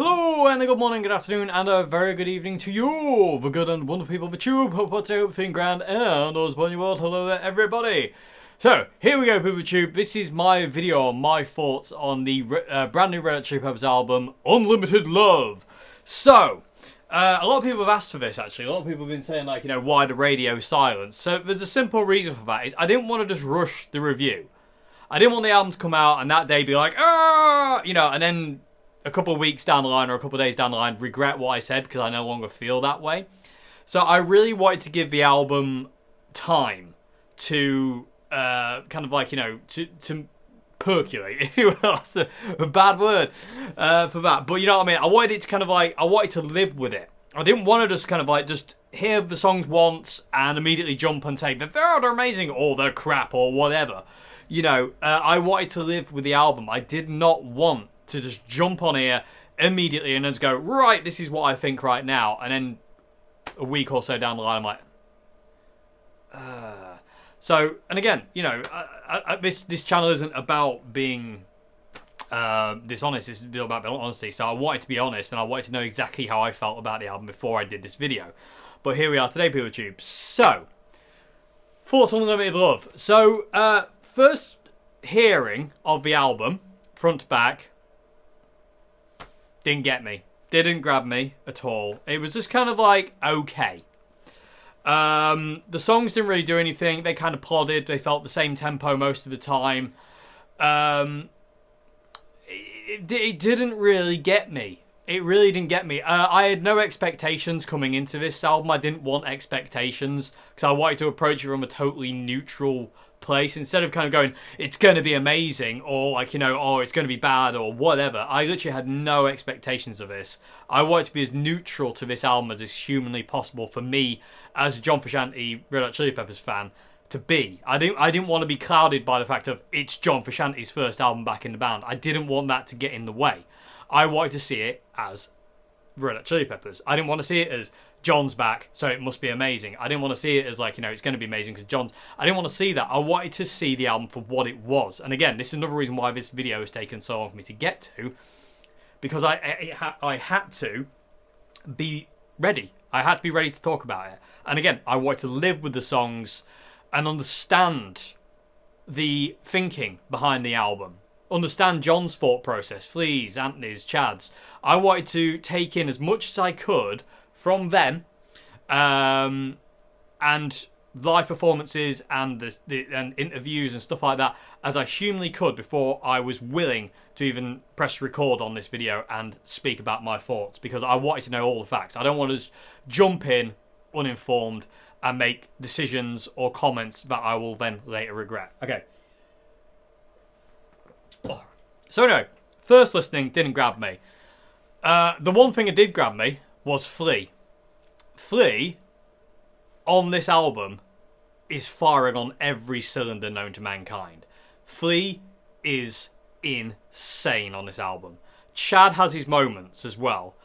Hello and a good morning, good afternoon, and a very good evening to you, the good and wonderful people of the tube. Hope what's everything grand and all's well in your world. Hello there, everybody. So here we go, people of the tube. This is my video on my thoughts on the brand new Red Hot Chili Peppers album, Unlimited Love. So a lot of people have asked for this. Actually, a lot of people have been saying, like, why the radio silence. So there's a simple reason for that. Is I didn't want to just rush the review. I didn't want the album to come out and that day be like, and then a couple of weeks down the line or a couple of days down the line regret what I said because I no longer feel that way. So I really wanted to give the album time to to percolate, if you will. That's a bad word for that. But you know what I mean? I wanted it to I wanted to live with it. I didn't want to just hear the songs once and immediately jump and say, they're amazing or they're crap or whatever. I wanted to live with the album. I did not want to just jump on here immediately and then just go, right, this is what I think right now. And then a week or so down the line, I'm like, So, and again, this channel isn't about being dishonest. This is about honesty. So I wanted to be honest and I wanted to know exactly how I felt about the album before I did this video. But here we are today, people of Tube. So, thoughts on Unlimited Love. So, first hearing of the album, front to back, didn't get me. Didn't grab me at all. It was just kind of like, okay. The songs didn't really do anything. They kind of plodded. They felt the same tempo most of the time. It didn't really get me. It really didn't get me. I had no expectations coming into this album. I didn't want expectations because I wanted to approach it from a totally neutral place instead of kind of going, it's going to be amazing or or it's going to be bad or whatever. I literally had no expectations of this. I wanted to be as neutral to this album as is humanly possible for me as a John Frusciante Red Hot Chili Peppers fan to be. I didn't want to be clouded by the fact of it's John Frusciante's first album back in the band. I didn't want that to get in the way. I wanted to see it as Red Hot Chili Peppers. I didn't want to see it as John's back, so it must be amazing. I didn't want to see it as it's going to be amazing because John's... I didn't want to see that. I wanted to see the album for what it was. And again, this is another reason why this video has taken so long for me to get to, because I had to be ready. I had to be ready to talk about it. And again, I wanted to live with the songs and understand the thinking behind the album. Understand John's thought process, Flea's, Anthony's, Chad's. I wanted to take in as much as I could from them, and live performances and and interviews and stuff like that as I humanly could before I was willing to even press record on this video and speak about my thoughts, because I wanted to know all the facts. I don't want to just jump in uninformed and make decisions or comments that I will then later regret. Okay. So anyway, first listening didn't grab me. The one thing that did grab me was Flea. Flea, on this album, is firing on every cylinder known to mankind. Flea is insane on this album. Chad has his moments as well.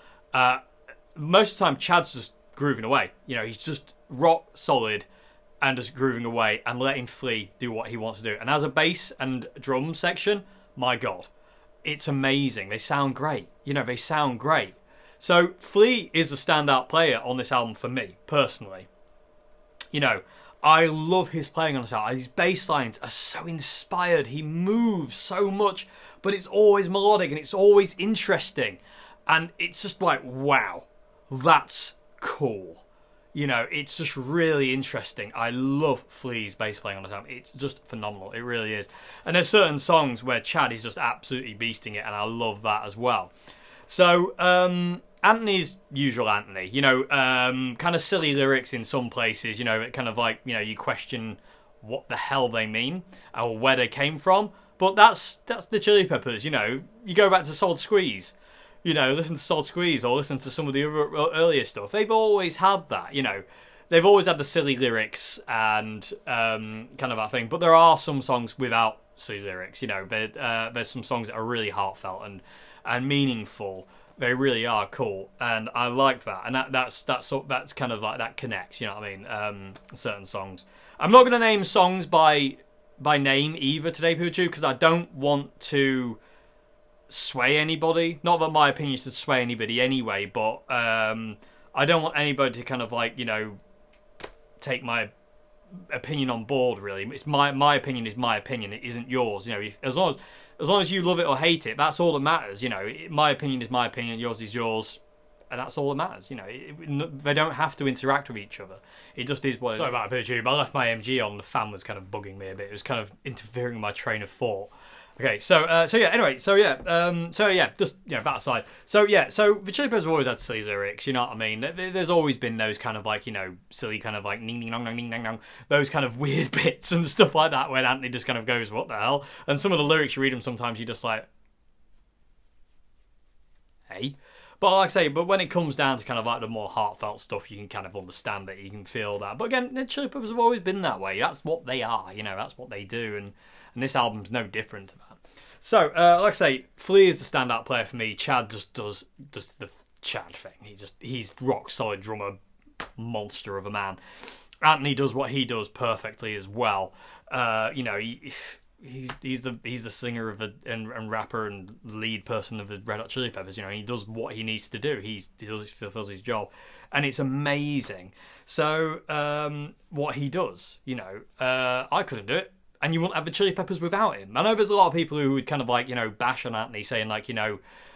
Most of the time, Chad's just grooving away. He's just rock solid and just grooving away and letting Flea do what he wants to do. And as a bass and drum section, my God, it's amazing. They sound great. They sound great. So Flea is the standout player on this album for me, personally. I love his playing on this album. His bass lines are so inspired. He moves so much, but it's always melodic and it's always interesting. And it's just like, wow, that's cool. It's just really interesting. I love Flea's bass playing on this album. It's just phenomenal. It really is. And there's certain songs where Chad is just absolutely beasting it, and I love that as well. So, Anthony's usual Anthony, kind of silly lyrics in some places, kind of like, you question what the hell they mean or where they came from. But that's the Chili Peppers, you go back to Salt Squeeze, listen to Salt Squeeze or listen to some of the other earlier stuff. They've always had that, they've always had the silly lyrics and kind of that thing. But there are some songs without silly lyrics, there's some songs that are really heartfelt and meaningful. They really are cool, and I like that. And that's kind of like that connects. You know what I mean? Certain songs. I'm not going to name songs by name either today, Poochoo, because I don't want to sway anybody. Not that my opinion should sway anybody anyway, but I don't want anybody to kind of like, take my opinion on board. Really, it's my opinion is my opinion. It isn't yours. As long as you love it or hate it, that's all that matters. My opinion is my opinion. Yours is yours. And that's all that matters. They don't have to interact with each other. It just is what it is. Sorry about a bit of tube. I left my MG on. The fan was kind of bugging me a bit. It was kind of interfering with my train of thought. Okay, so just that aside. So the Chili Peppers have always had silly lyrics. You know what I mean? There's always been those kind of like silly kind of like ning ning nong nong ning nong nong, those kind of weird bits and stuff like that when Anthony just kind of goes, what the hell? And some of the lyrics, you read them sometimes, you're just like, hey. But like I say, when it comes down to kind of like the more heartfelt stuff, you can kind of understand it. You can feel that. But again, the Chili Peppers have always been that way. That's what they are. That's what they do. And this album's no different to that. So, like I say, Flea is the standout player for me. Chad just does the Chad thing. He's rock solid drummer, monster of a man. Anthony does what he does perfectly as well. He's the singer of and rapper and lead person of the Red Hot Chili Peppers. He does what he needs to do. He fulfills his job, and it's amazing. So what he does, I couldn't do it, and you wouldn't have the Chili Peppers without him. I know there's a lot of people who would kind of like bash on Anthony, saying like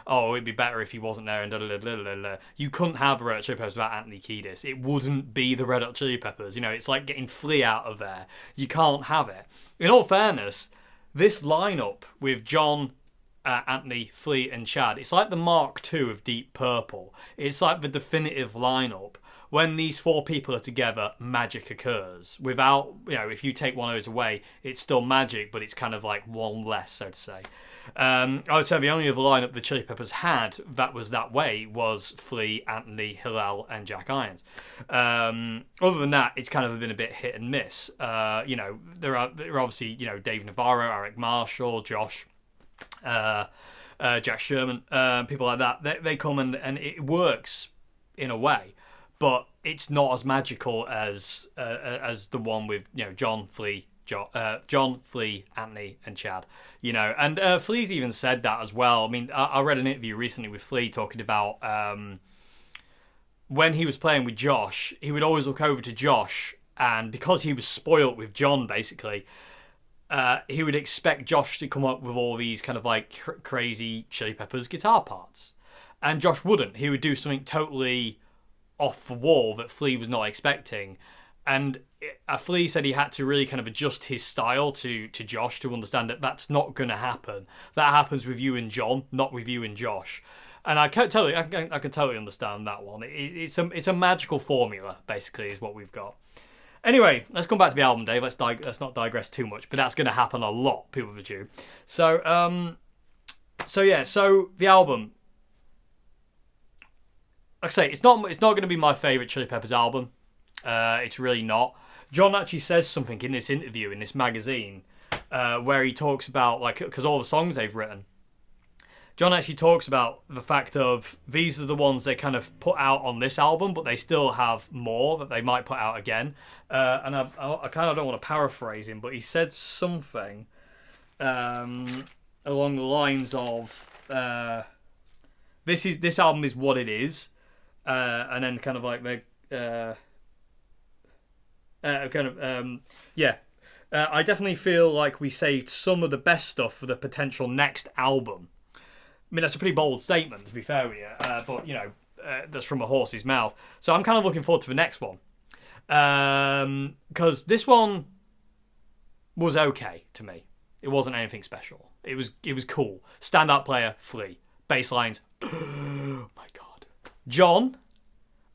oh, it'd be better if he wasn't there and da da da da da. You couldn't have the Red Hot Chili Peppers without Anthony Kiedis. It wouldn't be the Red Hot Chili Peppers. It's like getting Flea out of there. You can't have it. In all fairness, this lineup with John, Anthony, Flea, and Chad, it's like the Mark II of Deep Purple. It's like the definitive lineup. When these four people are together, magic occurs. Without, if you take one of those away, it's still magic, but it's kind of like one less, so to say. I would say the only other lineup the Chili Peppers had that was that way was Flea, Anthony, Hillel, and Jack Irons. Other than that, it's kind of been a bit hit and miss. There are obviously, Dave Navarro, Eric Marshall, Josh, Jack Sherman, people like that. They come and it works in a way, but it's not as magical as the one with John, Flea, Anthony, and Chad. And Flea's even said that as well. I mean, I read an interview recently with Flea talking about when he was playing with Josh, he would always look over to Josh, and because he was spoilt with John, basically, he would expect Josh to come up with all these kind of like crazy Chili Peppers guitar parts, and Josh wouldn't. He would do something totally off the wall that Flea was not expecting. And Flea said he had to really kind of adjust his style to Josh to understand that that's not going to happen. That happens with you and John, not with you and Josh. And I can totally understand that one. It's a magical formula, basically, is what we've got. Anyway, let's come back to the album, Dave. Let's not digress too much, but that's going to happen a lot, people with you. So the album. Like I say, it's not going to be my favourite Chili Peppers album. It's really not. John actually says something in this interview, in this magazine, where he talks about, like, because all the songs they've written, John actually talks about the fact of these are the ones they kind of put out on this album, but they still have more that they might put out again. And I kind of don't want to paraphrase him, but he said something along the lines of this album is what it is. And then kind of like I definitely feel like we saved some of the best stuff for the potential next album. I mean, that's a pretty bold statement, to be fair with you, but that's from a horse's mouth. So I'm kind of looking forward to the next one, because this one was okay to me. It wasn't anything special. It was cool. Standout player, Flea. Bass lines. Oh my god. John,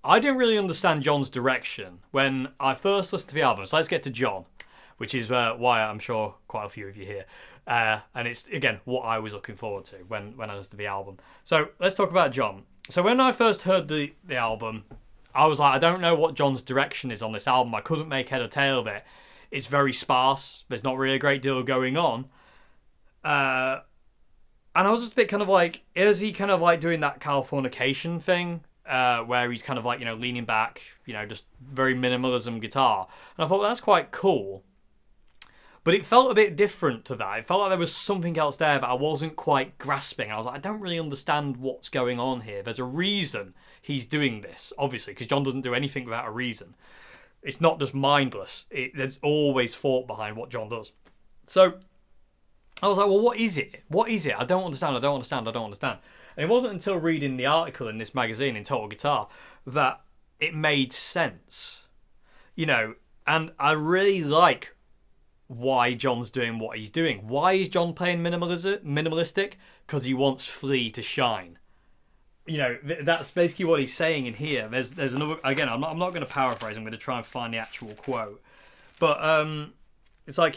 I didn't really understand John's direction when I first listened to the album. So let's get to John, which is why I'm sure quite a few of you here. And it's, again, what I was looking forward to when I listened to the album. So let's talk about John. So when I first heard the album, I was like, I don't know what John's direction is on this album. I couldn't make head or tail of it. It's very sparse. There's not really a great deal going on. And I was just a bit kind of like, is he kind of like doing that Californication thing? Where he's kind of like, leaning back, just very minimalism guitar. And I thought, that's quite cool. But it felt a bit different to that. It felt like there was something else there that I wasn't quite grasping. I was like, I don't really understand what's going on here. There's a reason he's doing this, obviously, because John doesn't do anything without a reason. It's not just mindless. There's always thought behind what John does. So I was like, well, what is it? What is it? I don't understand. And it wasn't until reading the article in this magazine, in Total Guitar, that it made sense. And I really like why John's doing what he's doing. Why is John playing minimalistic? Because he wants Flea to shine. That's basically what he's saying in here. There's another, again, I'm not going to paraphrase, I'm going to try and find the actual quote. But it's like,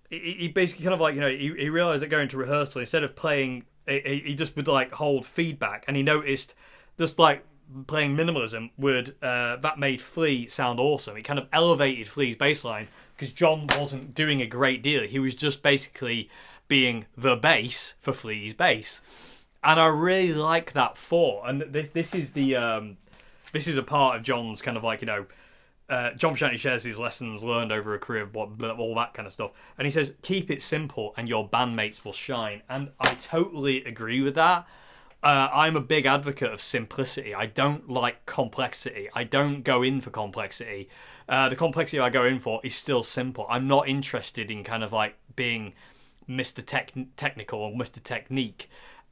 he basically kind of like, he realised that going to rehearsal, instead of playing, he just would like hold feedback, and he noticed just like playing minimalism that made Flea sound awesome. It kind of elevated Flea's bass line, because John wasn't doing a great deal. He was just basically being the bass for Flea's bass, and I really like that thought. And this is a part of John's kind of like, John Frusciante shares his lessons learned over a career of all that kind of stuff, and he says, keep it simple and your bandmates will shine. And I totally agree with that. I'm a big advocate of simplicity. I don't like complexity. I don't go in for complexity. The complexity I go in for is still simple. I'm not interested in kind of like being Mr. Technical or Mr. Technique.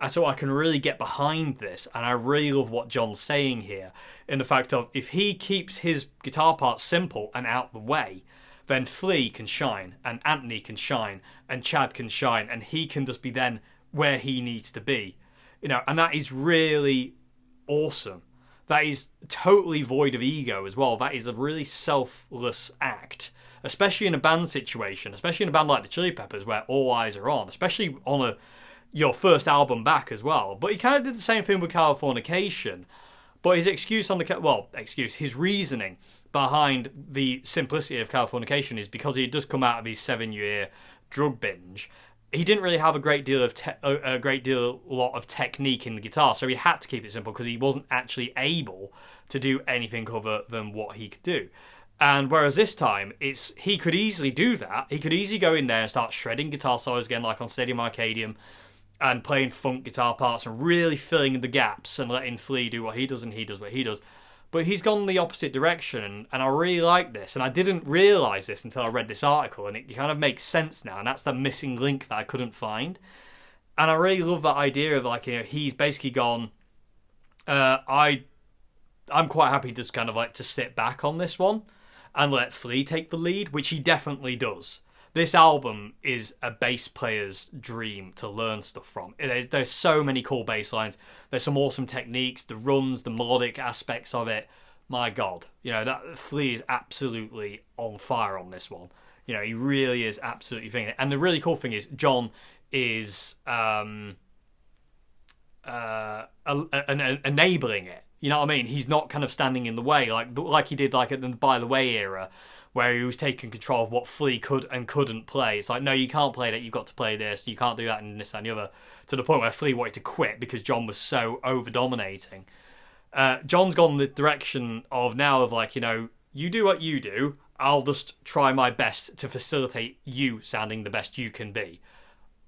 So I can really get behind this, and I really love what John's saying here, in the fact of, if he keeps his guitar parts simple and out the way, then Flea can shine, and Anthony can shine, and Chad can shine, and he can just be then where he needs to be. And that is really awesome. That is totally void of ego as well. That is a really selfless act, especially in a band situation, especially in a band like the Chili Peppers, where all eyes are on, especially on your first album back as well. But he kind of did the same thing with Californication. But his his reasoning behind the simplicity of Californication is because he had just come out of his 7-year drug binge. He didn't really have a great deal of technique in the guitar, so he had to keep it simple because he wasn't actually able to do anything other than what he could do. And whereas this time, he could easily do that. He could easily go in there and start shredding guitar solos again, like on Stadium Arcadium, and playing funk guitar parts and really filling the gaps and letting Flea do what he does and he does what he does. But he's gone the opposite direction, and I really like this. And I didn't realise this until I read this article, and it kind of makes sense now. And that's the missing link that I couldn't find. And I really love that idea of like, he's basically gone, I'm quite happy just kind of like to sit back on this one and let Flea take the lead, which he definitely does. This album is a bass player's dream to learn stuff from. There's so many cool bass lines. There's some awesome techniques, the runs, the melodic aspects of it. My God, that Flea is absolutely on fire on this one. He really is absolutely feeling it. And the really cool thing is John is enabling it. You know what I mean? He's not kind of standing in the way like he did like at the By the Way era, where he was taking control of what Flea could and couldn't play. It's like, no, you can't play that, you've got to play this, you can't do that and this, that and the other, to the point where Flea wanted to quit because John was so over-dominating. John's gone the direction of now of like, you do what you do, I'll just try my best to facilitate you sounding the best you can be.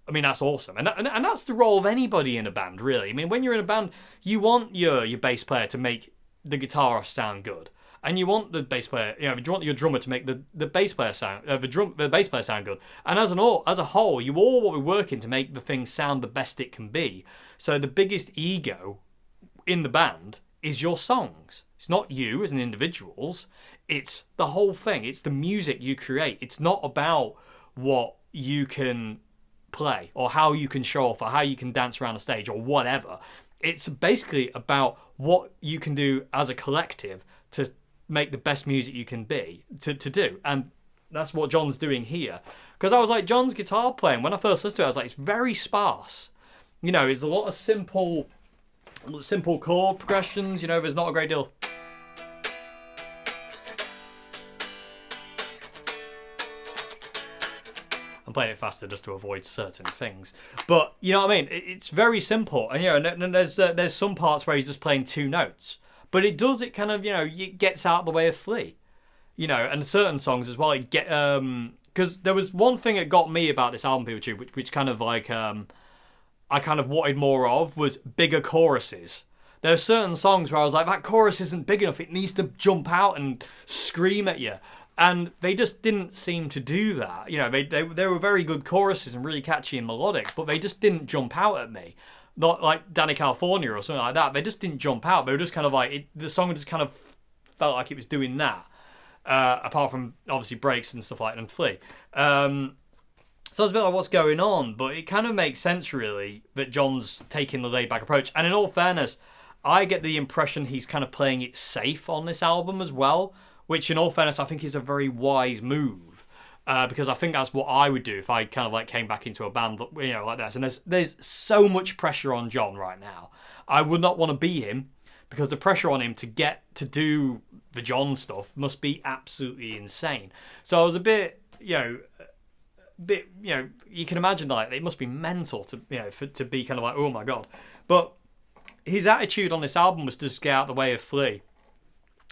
I mean, that's awesome. And that's the role of anybody in a band, really. I mean, when you're in a band, you want your bass player to make the guitar sound good. And you want the bass player, you want your drummer to make the bass player sound, the bass player sound good. And as a whole, you all want to be working to make the thing sound the best it can be. So the biggest ego in the band is your songs. It's not you as an individuals. It's the whole thing. It's the music you create. It's not about what you can play or how you can show off or how you can dance around the stage or whatever. It's basically about what you can do as a collective to make the best music you can be to do. And that's what John's doing here. Because I was like, John's guitar playing, when I first listened to it, I was like, it's very sparse. It's a lot of simple chord progressions. There's not a great deal. I'm playing it faster just to avoid certain things. But, you know what I mean? It's very simple. And, and there's some parts where he's just playing two notes. But it kind of, it gets out of the way of Flea. you know, and certain songs as well. It get because there was one thing that got me about this album, people, which kind of like I kind of wanted more of, was bigger choruses. There are certain songs where I was like, that chorus isn't big enough. It needs to jump out and scream at you. And they just didn't seem to do that. You know, they were very good choruses and really catchy and melodic, but they just didn't jump out at me. Not like Danny California or something like that. They just didn't jump out. They were just kind of like, the song just kind of felt like it was doing that. Apart from, obviously, breaks and stuff like that and Flea. So I was a bit like, what's going on? But it kind of makes sense, really, that John's taking the laid-back approach. And in all fairness, I get the impression he's kind of playing it safe on this album as well, which, in all fairness, I think is a very wise move. Because I think that's what I would do if I kind of like came back into a band, you know, like this. And there's so much pressure on John right now. I would not want to be him, because the pressure on him to get to do the John stuff must be absolutely insane. So I was a bit, you know, you can imagine like it must be mental to, you know, to be kind of like, oh my god. But his attitude on this album was to just get out of the way of Flea,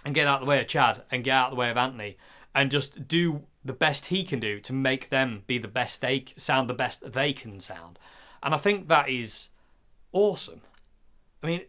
and get out of the way of Chad, and get out of the way of Anthony, and just do the best he can do to make them be the best they sound, the best they can sound. And I think that is awesome. I mean,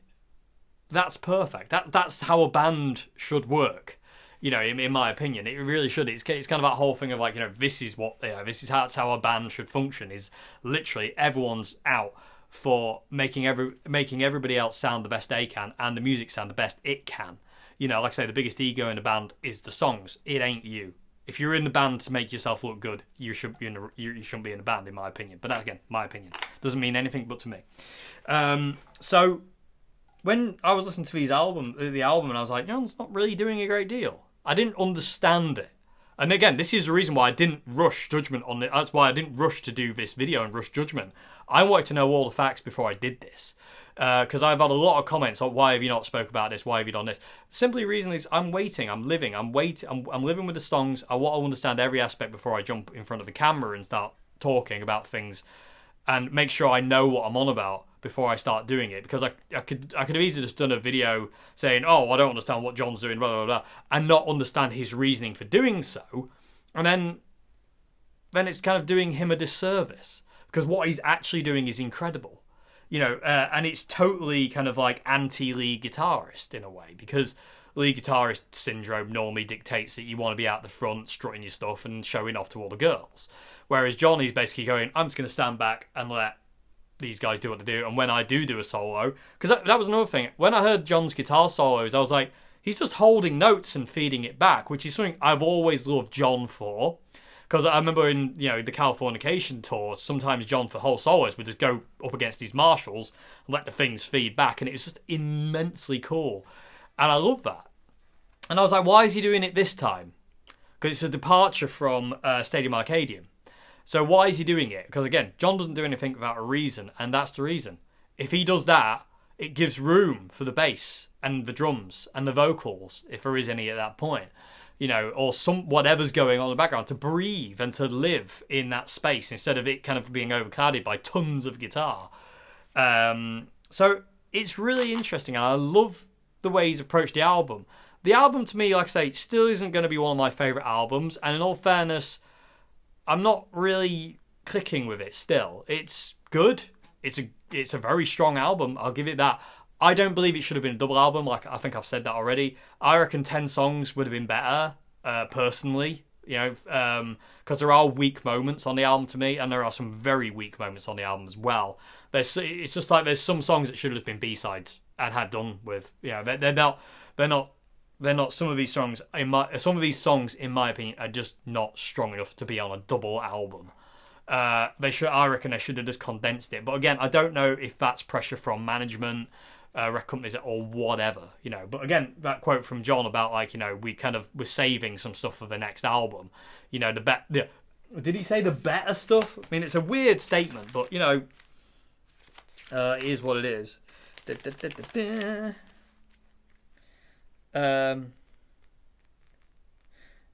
that's perfect. That's how a band should work. You know, in my opinion, it really should. It's kind of that whole thing of like, you know, this is what, you know, that's how a band should function. Is literally everyone's out for making everybody else sound the best they can, and the music sound the best it can. You know, like I say, the biggest ego in the band is the songs. It ain't you. If you're in the band to make yourself look good, you shouldn't be in a band, in my opinion. But that, again, my opinion, doesn't mean anything but to me. So when I was listening to the album, and I was like, John's not really doing a great deal. I didn't understand it. And again, this is the reason why I didn't rush judgment on it. That's why I didn't rush to do this video and rush judgment. I wanted to know all the facts before I did this. Because I've had a lot of comments on why have you not spoke about this, why have you done this. Simply reason is I'm waiting, I'm living with the songs. I want to understand every aspect before I jump in front of the camera and start talking about things, and make sure I know what I'm on about before I start doing it. Because I could have easily just done a video saying, oh, I don't understand what John's doing, blah, blah, blah, and not understand his reasoning for doing so. And then it's kind of doing him a disservice. Because what he's actually doing is incredible. You know, and it's totally kind of like anti-lead guitarist in a way, because lead guitarist syndrome normally dictates that you want to be out the front, strutting your stuff and showing off to all the girls. Whereas John is basically going, I'm just going to stand back and let these guys do what they do. And when I do a solo, because that was another thing. When I heard John's guitar solos, I was like, he's just holding notes and feeding it back, which is something I've always loved John for. Because I remember in, you know, the Californication tour, sometimes John for whole solos would just go up against these Marshalls and let the things feed back, and it was just immensely cool. And I love that. And I was like, why is he doing it this time? Because it's a departure from Stadium Arcadium. So why is he doing it? Because again, John doesn't do anything without a reason, and that's the reason. If he does that, it gives room for the bass and the drums and the vocals, if there is any at that point. You know, or whatever's going on in the background, to breathe and to live in that space instead of it kind of being overclouded by tons of guitar. So it's really interesting, and I love the way he's approached the album. The album, to me, like I say, still isn't going to be one of my favourite albums, and in all fairness, I'm not really clicking with it still. It's good. It's a very strong album, I'll give it that. I don't believe it should have been a double album, like I think I've said that already. I reckon 10 songs would have been better, personally, you know, because there are weak moments on the album to me, and there are some very weak moments on the album as well. It's just like there's some songs that should have just been B-sides and had done with. You know, they're not. Some of these songs, in my opinion, are just not strong enough to be on a double album. I reckon they should have just condensed it. But again, I don't know if that's pressure from management, record companies, or whatever, you know. But again, that quote from John about, like, you know, we're saving some stuff for the next album. You know, did he say the better stuff? I mean, it's a weird statement, but, you know, it is what it is.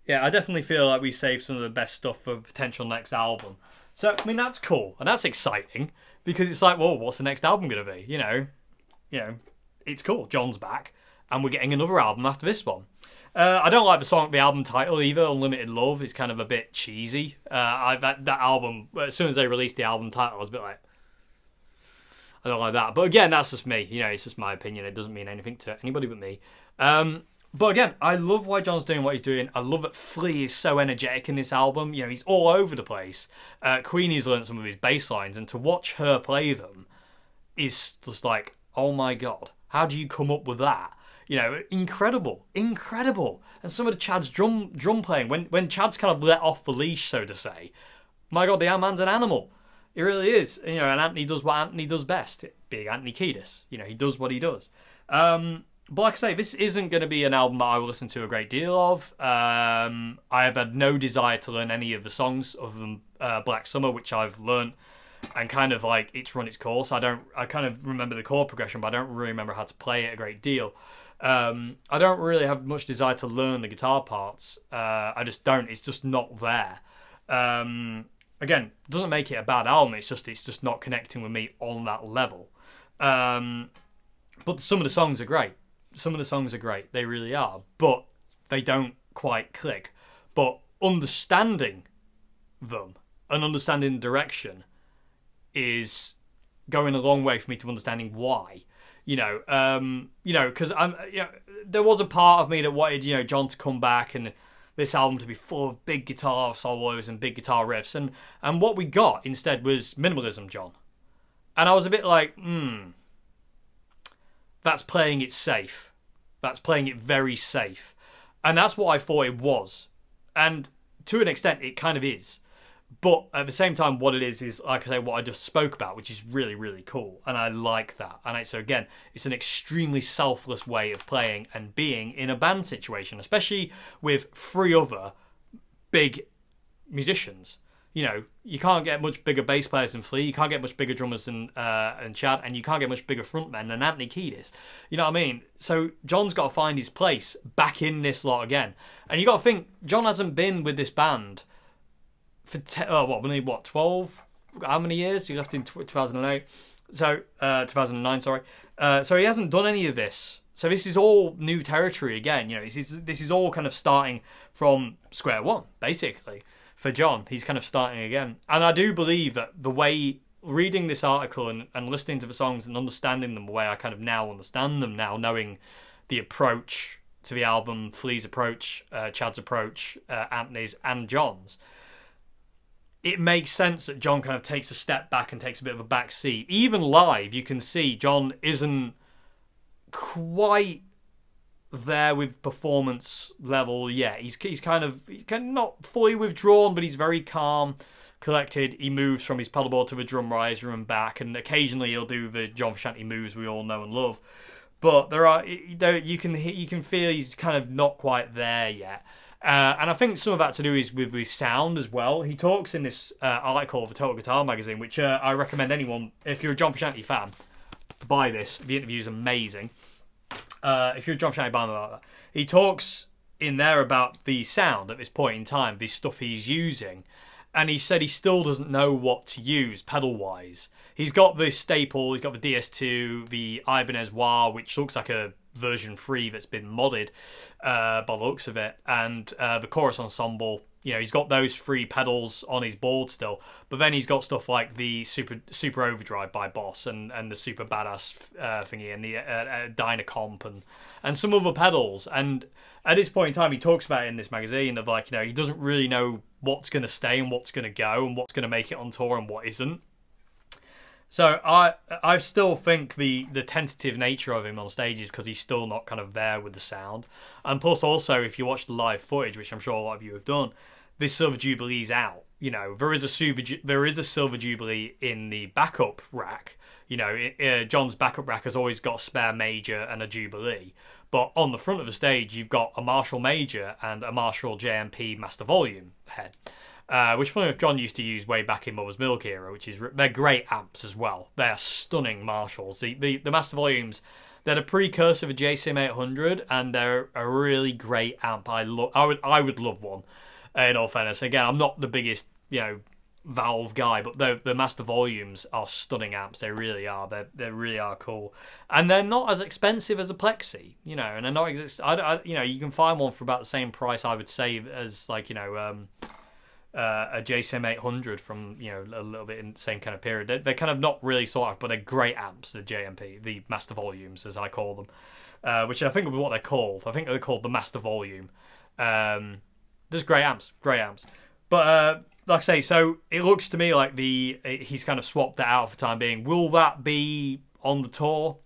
Yeah, I definitely feel like we saved some of the best stuff for a potential next album. So, I mean, that's cool, and that's exciting, because it's like, well, what's the next album going to be, you know? It's cool. John's back, and we're getting another album after this one. I don't like the album title either. Unlimited Love is kind of a bit cheesy. That album, as soon as they released the album title, I was a bit like, I don't like that. But again, that's just me. It's just my opinion. It doesn't mean anything to anybody but me. But again, I love why John's doing what he's doing. I love that Flea is so energetic in this album. He's all over the place. Queenie's learned some of his bass lines, and to watch her play them is just like, oh my god, how do you come up with that? Incredible. And some of the Chad's drum playing, when Chad's kind of let off the leash, so to say, my god, the man's an animal. He really is. And Anthony does what Anthony does best, being Anthony Kiedis. He does what he does. But like I say, this isn't going to be an album that I will listen to a great deal of. I have had no desire to learn any of the songs other than Black Summer, which I've learnt and kind of like it's run its course. I kind of remember the chord progression, but I don't really remember how to play it a great deal. I don't really have much desire to learn the guitar parts. I just don't. It's just not there. Again, doesn't make it a bad album. It's just not connecting with me on that level. But some of the songs are great. They really are. But they don't quite click. But understanding them and understanding the direction is going a long way for me to understanding why. Because there was a part of me that wanted, John to come back and this album to be full of big guitar solos and big guitar riffs, and what we got instead was minimalism, John. And I was a bit like, that's playing it safe. That's playing it very safe. And that's what I thought it was. And to an extent, it kind of is. But at the same time, what it is like I say, what I just spoke about, which is really, really cool. And I like that. And so again, it's an extremely selfless way of playing and being in a band situation, especially with 3 other big musicians. You can't get much bigger bass players than Flea. You can't get much bigger drummers than Chad, and you can't get much bigger frontmen than Anthony Kiedis. You know what I mean? So John's got to find his place back in this lot again. And you got to think, John hasn't been with this band for 12? How many years? He left in 2008. So 2009, sorry. So he hasn't done any of this. So this is all new territory again. This is all kind of starting from square one, basically. For John, he's kind of starting again. And I do believe that the way, reading this article and listening to the songs and understanding them the way I kind of now understand them now, knowing the approach to the album, Flea's approach, Chad's approach, Anthony's and John's, it makes sense that John kind of takes a step back and takes a bit of a back seat. Even live, you can see John isn't quite there with performance level yet. He's kind of not fully withdrawn, but he's very calm, collected. He moves from his pedalboard to the drum riser and back, and occasionally he'll do the John Frusciante moves we all know and love. But you can feel he's kind of not quite there yet. And I think some of that to do is with his sound as well. He talks in this article for Total Guitar Magazine, which I recommend anyone, if you're a John Frusciante fan, buy this. The interview is amazing. If you're a John Frusciante fan, he talks in there about the sound at this point in time, the stuff he's using. And he said he still doesn't know what to use pedal-wise. He's got the staple, he's got the DS2, the Ibanez Wah, which looks like a version 3 that's been modded by the looks of it, and the Chorus Ensemble. He's got those 3 pedals on his board still, but then he's got stuff like the Super Overdrive by Boss and the Super Badass thingy and the Dynacomp and some other pedals. And at this point in time, he talks about it in this magazine of he doesn't really know what's going to stay and what's going to go and what's going to make it on tour and what isn't. So I still think the tentative nature of him on stage is because he's still not kind of there with the sound. And plus also, if you watch the live footage, which I'm sure a lot of you have done, this Silver Jubilee's out. There is a Silver Jubilee in the backup rack. John's backup rack has always got a spare Major and a Jubilee. But on the front of the stage, you've got a Marshall Major and a Marshall JMP Master Volume head. Which, funny enough, John used to use way back in Mother's Milk era, they're great amps as well. They're stunning Marshalls. The Master Volumes, they're the precursor of a JCM 800, and they're a really great amp. I would love one. In all fairness, again, I'm not the biggest Valve guy, but the Master Volumes are stunning amps. They really are. They really are cool, and they're not as expensive as a Plexi, you know. And they're not you know, you can find one for about the same price, I would say, as like, you know, a JCM 800 from, you know, a little bit in the same kind of period. They're kind of not really sought after, but they're great amps. The JMP, the Master Volumes, as I call them, which I think is what they're called. I think they're called the Master Volume. There's great amps, but like I say, so it looks to me like he's kind of swapped that out for the time being. Will that be on the tour?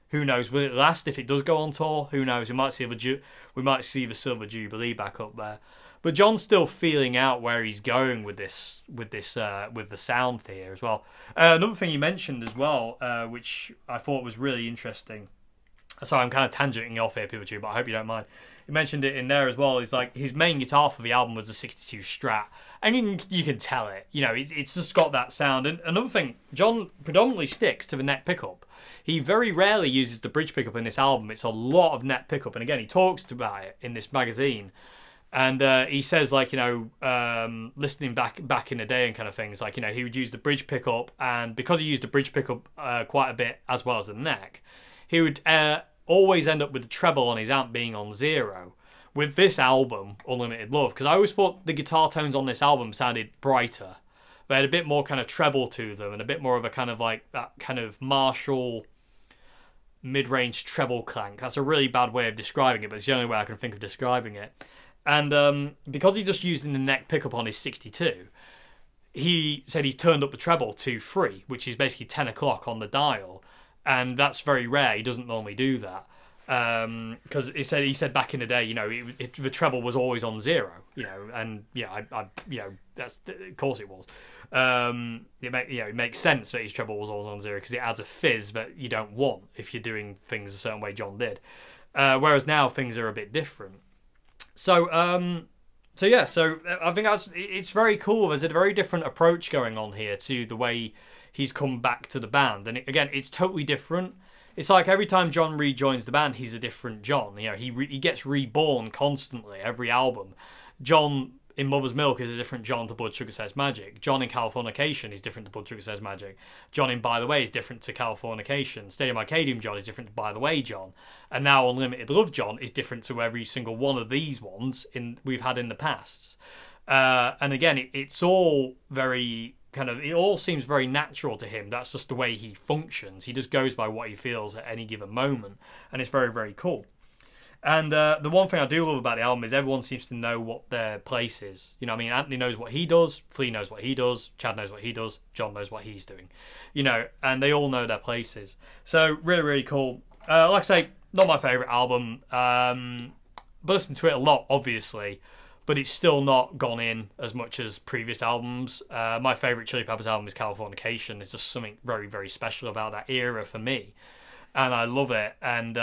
Who knows? Will it last if it does go on tour? Who knows? We might see the Silver Jubilee back up there. But John's still feeling out where he's going with the sound here as well. Another thing you mentioned as well, which I thought was really interesting. Sorry, I'm kind of tangenting off here, people, but I hope you don't mind. You mentioned it in there as well. Is like his main guitar for the album was the 62 Strat, and you can tell it. You know, it's just got that sound. And another thing, John predominantly sticks to the neck pickup. He very rarely uses the bridge pickup in this album. It's a lot of neck pickup, and again, he talks about it in this magazine. And he says, like, you know, listening back in the day and kind of things, like, you know, he would use the bridge pickup, and because he used the bridge pickup quite a bit as well as the neck, he would always end up with the treble on his amp being on 0. With this album, Unlimited Love, because I always thought the guitar tones on this album sounded brighter. They had a bit more kind of treble to them and a bit more of a kind of like that kind of Marshall mid-range treble clank. That's a really bad way of describing it, but it's the only way I can think of describing it. And because he's just using the neck pickup on his 62, he said he's turned up the treble to 3, which is basically 10 o'clock on the dial. And that's very rare. He doesn't normally do that. Because he said back in the day, you know, the treble was always on 0, you know, and yeah, I you know, that's, of course it was. It makes sense that his treble was always on 0 because it adds a fizz that you don't want if you're doing things a certain way John did. Whereas now things are a bit different. So I think it's very cool. There's a very different approach going on here to the way he's come back to the band, and again, it's totally different. It's like every time John rejoins the band, he's a different John. You know, he gets reborn constantly every album. John in Mother's Milk is a different John to Blood Sugar Sex Magic. John in Californication is different to Blood Sugar Sex Magic. John in By the Way is different to Californication. Stadium Arcadium John is different to By the Way John. And now Unlimited Love John is different to every single one of these ones we've had in the past. And again, it's all very kind of, it all seems very natural to him. That's just the way he functions. He just goes by what he feels at any given moment. And it's very, very cool. And the one thing I do love about the album is everyone seems to know what their place is. You know what I mean? Anthony knows what he does. Flea knows what he does. Chad knows what he does. John knows what he's doing. You know, and they all know their places. So, really, really cool. Like I say, not my favourite album. But listen to it a lot, obviously. But it's still not gone in as much as previous albums. My favourite Chili Peppers album is Californication. There's just something very, very special about that era for me. And I love it. And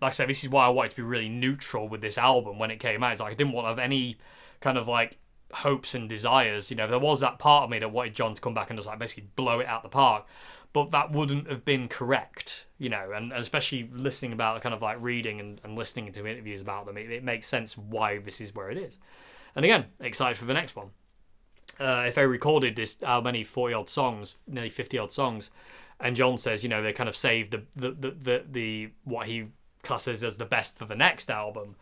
like I said, this is why I wanted to be really neutral with this album when it came out. It's like I didn't want to have any kind of like hopes and desires. You know, there was that part of me that wanted John to come back and just like basically blow it out the park. But that wouldn't have been correct, you know, and especially listening about kind of like reading and listening to interviews about them, it makes sense why this is where it is. And again, excited for the next one. If they recorded this, how many 40-odd songs, nearly 50-odd songs, and John says, you know, they kind of saved the what he classes as the best for the next album.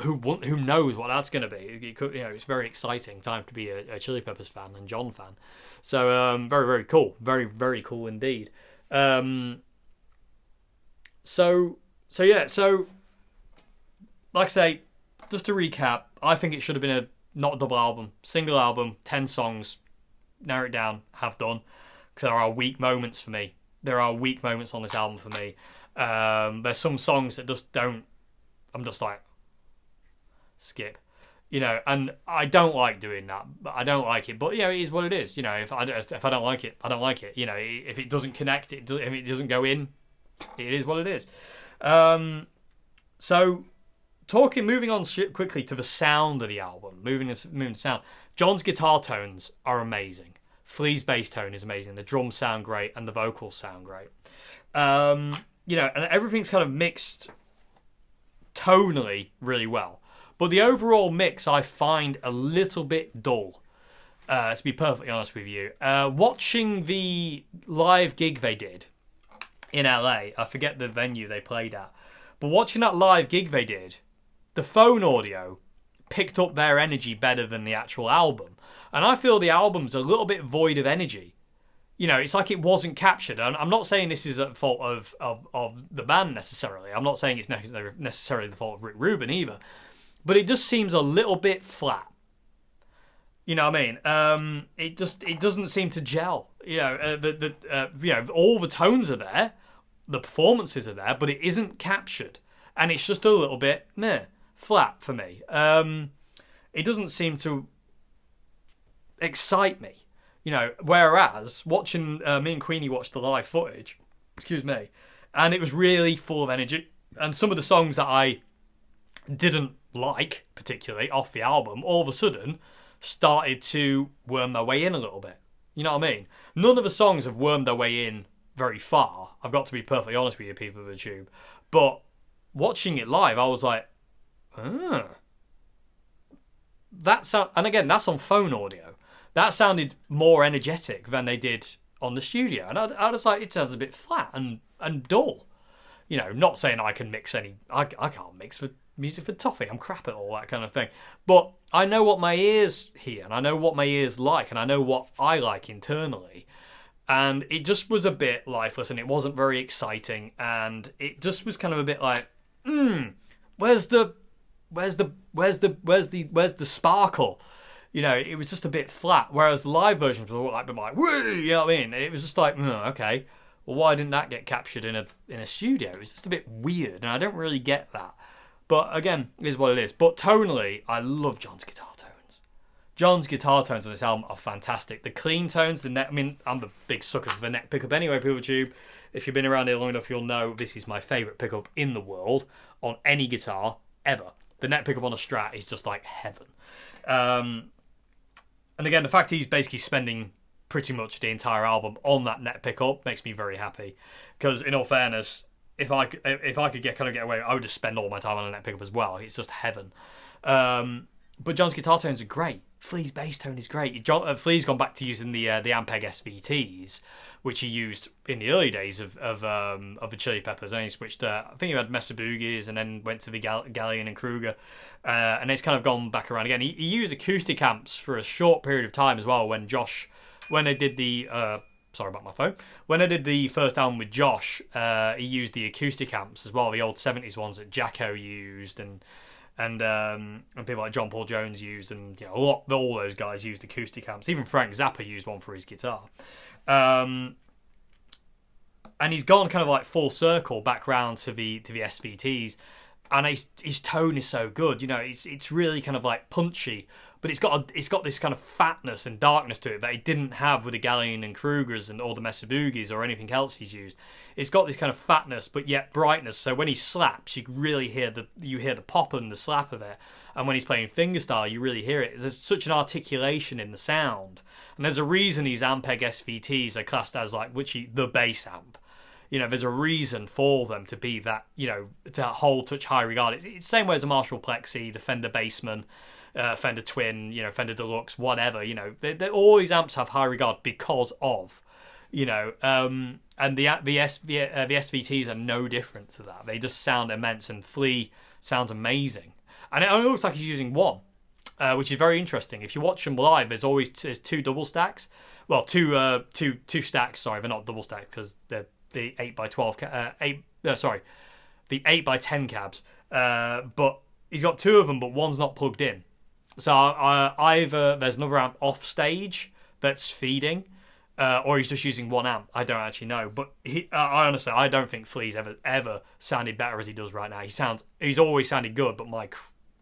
Who knows what that's going to be? It could, you know, it's very exciting time to be a Chili Peppers fan and John fan. So very, very cool, very, very cool indeed. So yeah, so like I say, just to recap, I think it should have been not a double album, single album, 10 songs, narrow it down, have done. Because there are weak moments for me. There are weak moments on this album for me. There's some songs that just don't. I'm just like skip, you know. And I don't like doing that. I don't like it. But you know, it is what it is. You know, if I don't like it, I don't like it. You know, if it doesn't connect, if it doesn't go in, it is what it is. So moving on quickly to the sound of the album. Moving to sound. John's guitar tones are amazing. Flea's bass tone is amazing. The drums sound great and the vocals sound great. You know, and everything's kind of mixed tonally really well. But the overall mix I find a little bit dull. to be perfectly honest with you. Watching the live gig they did in LA, I forget the venue they played at, but watching that live gig they did, the phone audio picked up their energy better than the actual album. And I feel the album's a little bit void of energy. You know, it's like it wasn't captured. And I'm not saying this is a fault of the band necessarily. I'm not saying it's necessarily the fault of Rick Rubin either. But it just seems a little bit flat. You know what I mean? It doesn't seem to gel. You know, all the tones are there, the performances are there, but it isn't captured, and it's just a little bit flat for me. It doesn't seem to excite me. You know, whereas watching me and Queenie watched the live footage, and it was really full of energy. And some of the songs that I didn't like particularly off the album, all of a sudden started to worm their way in a little bit. You know what I mean? None of the songs have wormed their way in very far. I've got to be perfectly honest with you, people of the Tube. But watching it live, I was like, that's and again, that's on phone audio. That sounded more energetic than they did on the studio. And I was like, it sounds a bit flat and dull. You know, not saying I can mix any... I can't mix for music for toffee. I'm crap at all that kind of thing. But I know what my ears hear, and I know what my ears like, and I know what I like internally. And it just was a bit lifeless, and it wasn't very exciting, and it just was kind of a bit like, where's the sparkle? You know, it was just a bit flat. Whereas the live versions were like, woo, you know what I mean? It was just like, okay, well, why didn't that get captured in a studio? It was just a bit weird, and I don't really get that. But again, it is what it is. But tonally, I love John's guitar tones. John's guitar tones on this album are fantastic. The clean tones, the neck. I mean, I'm a big sucker for the neck pickup anyway, People Tube. If you've been around here long enough, you'll know this is my favourite pickup in the world on any guitar ever. The neck pickup on a Strat is just like heaven. And again, the fact he's basically spending pretty much the entire album on that neck pickup makes me very happy. Because in all fairness, if I could get away, I would just spend all my time on a neck pickup as well. It's just heaven. But John's guitar tones are great. Flea's bass tone is great. Flea's gone back to using the Ampeg SVTs, which he used in the early days of the Chili Peppers. And he switched. I think he had Mesa Boogies, and then went to the Galleon and Kruger, and it's kind of gone back around again. He used acoustic amps for a short period of time as well. When they did the sorry about my phone. When I did the first album with Josh, he used the acoustic amps as well, the old 70s ones that Jacko used, and people like John Paul Jones used, and you know, all those guys used acoustic amps. Even Frank Zappa used one for his guitar. And he's gone kind of like full circle back round to the SVTs, and his tone is so good. You know, it's really kind of like punchy, but it's got this kind of fatness and darkness to it that he didn't have with the Galleon and Krugers and all the Mesa Boogies or anything else he's used. It's got this kind of fatness, but yet brightness. So when he slaps, you really hear the pop and the slap of it. And when he's playing fingerstyle, you really hear it. There's such an articulation in the sound, and there's a reason these Ampeg SVTs are classed as like the bass amp. You know, there's a reason for them to be that, you know, to hold such high regard. It's the same way as a Marshall Plexi, the Fender Bassman, Fender Twin, you know, Fender Deluxe, whatever. You know, all these amps have high regard because of, you know, and the SVTs are no different to that. They just sound immense, and Flea sounds amazing. And it only looks like he's using one, which is very interesting. If you watch them live, there's two double stacks. Well, two stacks. Sorry, they're not double stacks because they're the 8x12 the 8x10 cabs. But he's got two of them, but one's not plugged in. So either there's another amp off stage that's feeding, or he's just using one amp. I don't actually know. But I honestly, I don't think Flea's ever sounded better as he does right now. He's always sounded good, but my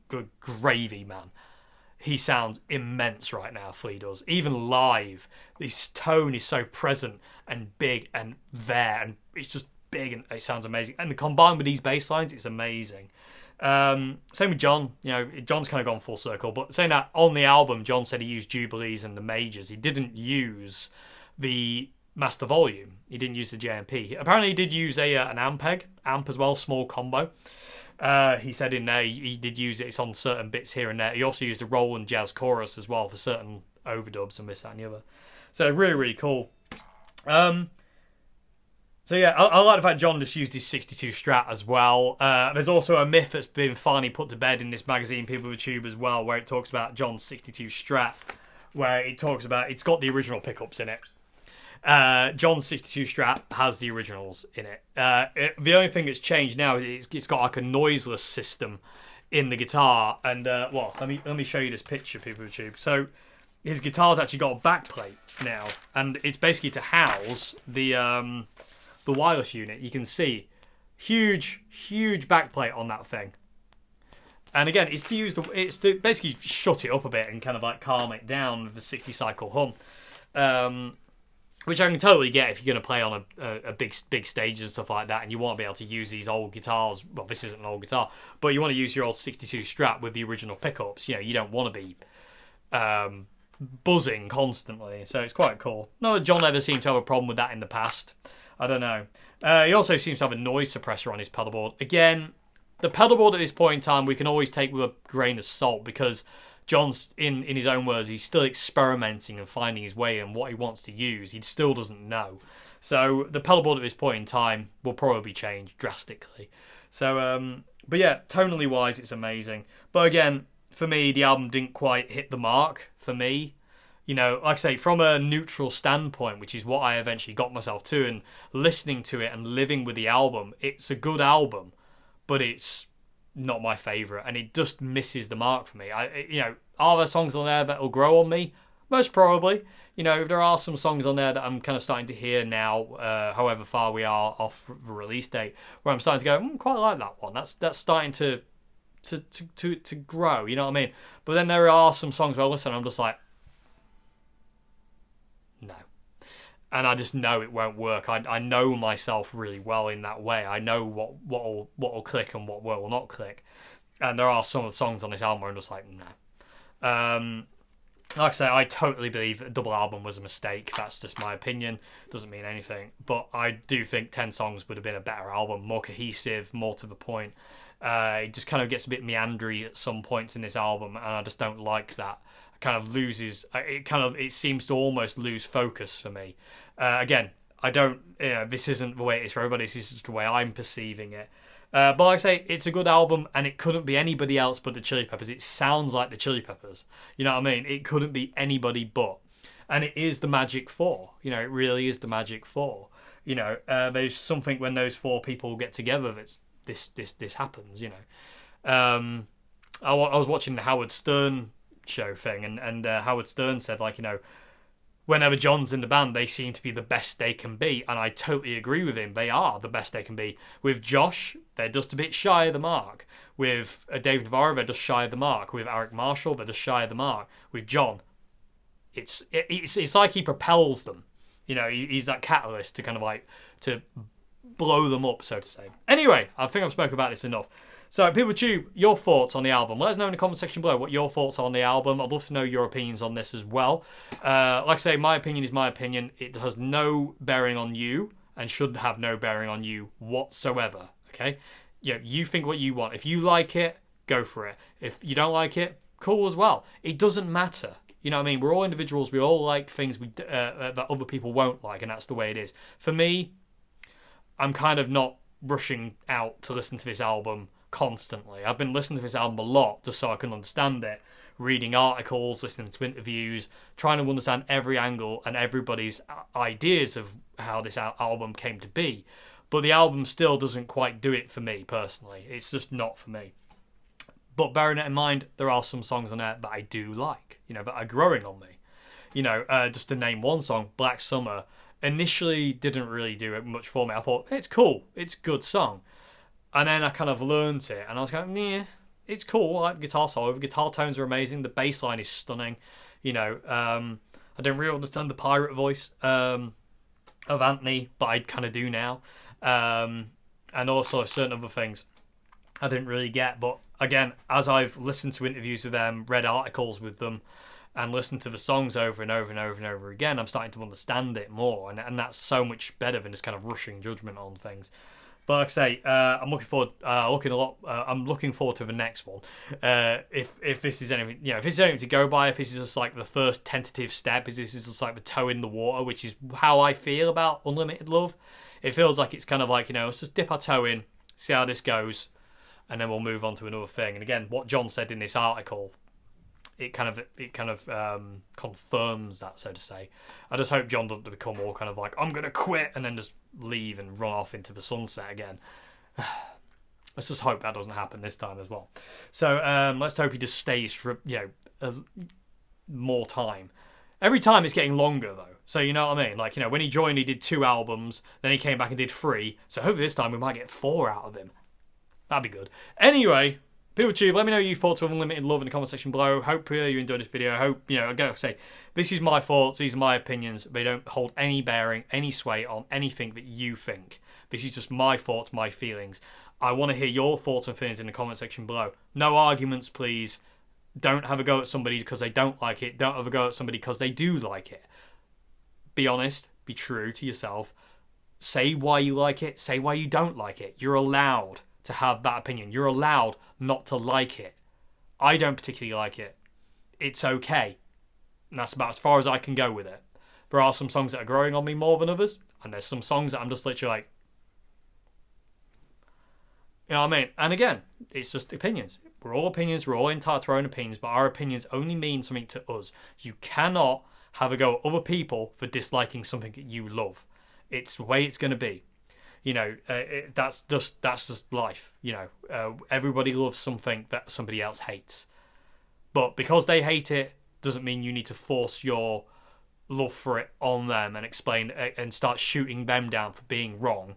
good gravy, man. He sounds immense right now, Flea does. Even live, this tone is so present and big and there, and it's just big, and it sounds amazing. And combined with these bass lines, it's amazing. Same with John. You know, John's kind of gone full circle. But saying that, on the album, John said he used Jubilees and the Majors. He didn't use the Master Volume. He didn't use the JMP. Apparently, he did use an Ampeg amp as well, small combo. He said in there he did use it. It's on certain bits here and there. He also used a Roland Jazz Chorus as well for certain overdubs and this, that, and the other. So really, really cool. So yeah, I like the fact John just used his 62 Strat as well. There's also a myth that's been finally put to bed in this magazine, People with Tube, as well, where it talks about John's 62 Strat, where it talks about it's got the original pickups in it. John's 62 Strat has the originals in it. The only thing that's changed now is it's got like a noiseless system in the guitar. And let me show you this picture, People with Tube. So his guitar's actually got a backplate now, and it's basically to house the wireless unit. You can see huge backplate on that thing, and again it's to basically shut it up a bit and kind of like calm it down with a 60 cycle hum, which I can totally get if you're going to play on a big stage and stuff like that, and you want to be able to use these old guitars. Well, this isn't an old guitar, but you want to use your old 62 Strat with the original pickups. You don't want to be buzzing constantly, so it's quite cool. No, John ever seemed to have a problem with that in the past. I don't know. He also seems to have a noise suppressor on his pedalboard. Again, the pedalboard at this point in time we can always take with a grain of salt, because John's, in his own words, he's still experimenting and finding his way and what he wants to use. He still doesn't know. So the pedalboard at this point in time will probably change drastically. So, but yeah, tonally wise, it's amazing. But again, for me, the album didn't quite hit the mark for me. Like I say, from a neutral standpoint, which is what I eventually got myself to, and listening to it and living with the album, it's a good album, but it's not my favourite, and it just misses the mark for me. Are there songs on there that will grow on me? Most probably. There are some songs on there that I'm kind of starting to hear now, however far we are off the release date, where I'm starting to go, quite like that one. That's starting to grow, you know what I mean? But then there are some songs where I listen and I'm just like, no. And I just know it won't work. I know myself really well in that way. I know what'll click and what will not click. And there are some of the songs on this album where I'm just like, no. Like I say, I totally believe that a double album was a mistake. That's just my opinion. Doesn't mean anything. But I do think 10 songs would have been a better album, more cohesive, more to the point. It just kind of gets a bit meandery at some points in this album, and I just don't like that. Kind of loses it seems to almost lose focus for me. Again, I don't this isn't the way it is for everybody. This is just the way I'm perceiving it. But like I say, it's a good album, and it couldn't be anybody else but the Chili Peppers. It sounds like the Chili Peppers, you know what I mean? It couldn't be anybody but, and it is the Magic Four. It really is the Magic Four. There's something when those four people get together that's this happens. I was watching the Howard Stern show thing, and Howard Stern said, whenever John's in the band, they seem to be the best they can be, and I totally agree with him. They are the best they can be. With Josh, they're just a bit shy of the mark. With Dave Navarro, they're just shy of the mark. With Eric Marshall, they're just shy of the mark. With John, it's like he propels them. He's that catalyst to kind of to blow them up, so to say. Anyway, I think I've spoken about this enough. So, People Tube, your thoughts on the album. Let us know in the comment section below what your thoughts are on the album. I'd love to know your opinions on this as well. Like I say, my opinion is my opinion. It has no bearing on you and should have no bearing on you whatsoever. Okay? You think what you want. If you like it, go for it. If you don't like it, cool as well. It doesn't matter. You know what I mean? We're all individuals. We all like things that other people won't like, and that's the way it is. For me, I'm kind of not rushing out to listen to this album constantly. I've been listening to this album a lot just so I can understand it, reading articles, listening to interviews, trying to understand every angle and everybody's ideas of how this album came to be. But the album still doesn't quite do it for me personally. It's just not for me. But bearing it in mind, there are some songs on there that I do like, that are growing on me. Just to name one song, Black Summer, initially didn't really do it much for me. I thought, it's cool, it's a good song. And then I kind of learned it, and I was going, yeah, it's cool. I like the guitar solo. The guitar tones are amazing. The bass line is stunning. I didn't really understand the pirate voice of Anthony, but I kind of do now. And also certain other things I didn't really get. But again, as I've listened to interviews with them, read articles with them, and listened to the songs over and over and over and over again, I'm starting to understand it more. And that's so much better than just kind of rushing judgment on things. But like I say, I'm looking forward. I'm looking forward to the next one. If this is anything, if this is anything to go by, if this is just like the first tentative step, if this is just like the toe in the water, which is how I feel about Unlimited Love. It feels like it's kind of like, let's just dip our toe in, see how this goes, and then we'll move on to another thing. And again, what John said in this article, it kind of confirms that, so to say. I just hope John doesn't become all kind of like, I'm going to quit, and then just leave and run off into the sunset again. Let's just hope that doesn't happen this time as well. So let's hope he just stays for, more time. Every time it's getting longer, though. So you know what I mean? Like, when he joined, he did 2 albums. Then he came back and did 3. So hopefully this time we might get 4 out of him. That'd be good. Anyway, PeopleTube, let me know your thoughts on Unlimited Love in the comment section below. Hope you enjoyed this video. I hope, I gotta say, this is my thoughts. These are my opinions. They don't hold any bearing, any sway on anything that you think. This is just my thoughts, my feelings. I want to hear your thoughts and feelings in the comment section below. No arguments, please. Don't have a go at somebody because they don't like it. Don't have a go at somebody because they do like it. Be honest. Be true to yourself. Say why you like it. Say why you don't like it. You're allowed to have that opinion. You're allowed not to like it. I don't particularly like it. It's okay. And that's about as far as I can go with it. There are some songs that are growing on me more than others. And there's some songs that I'm just literally like... You know what I mean? And again, it's just opinions. We're all opinions. We're all entitled to our own opinions. But our opinions only mean something to us. You cannot have a go at other people for disliking something that you love. It's the way it's going to be. That's just life. Everybody loves something that somebody else hates. But because they hate it, doesn't mean you need to force your love for it on them and explain and start shooting them down for being wrong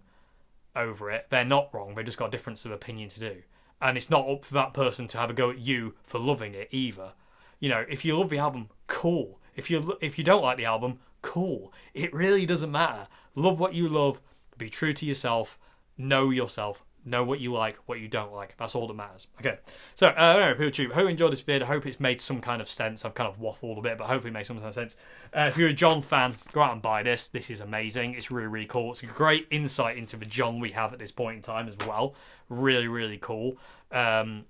over it. They're not wrong. They've just got a difference of opinion to do. And it's not up for that person to have a go at you for loving it either. If you love the album, cool. If you don't like the album, cool. It really doesn't matter. Love what you love. Be true to yourself. Know yourself. Know what you like, what you don't like. That's all that matters. Okay. So, anyway, PeopleTube, hope you enjoyed this video. Hope it's made some kind of sense. I've kind of waffled a bit, but hopefully it makes some kind of sense. If you're a John fan, go out and buy this. This is amazing. It's really, really cool. It's a great insight into the John we have at this point in time as well. Really, really cool. Well,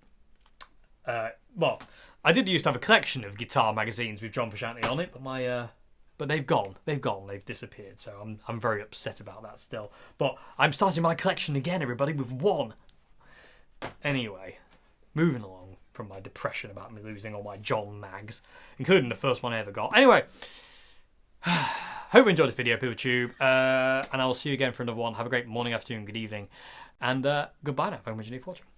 I did used to have a collection of guitar magazines with John Frusciante on it, but they've gone. They've disappeared. So I'm very upset about that still. But I'm starting my collection again, everybody, with 1. Anyway, moving along from my depression about me losing all my John mags, including the first one I ever got. Anyway, hope you enjoyed this video, PeopleTube, and I will see you again for another one. Have a great morning, afternoon, good evening, and goodbye now. Thank you for watching.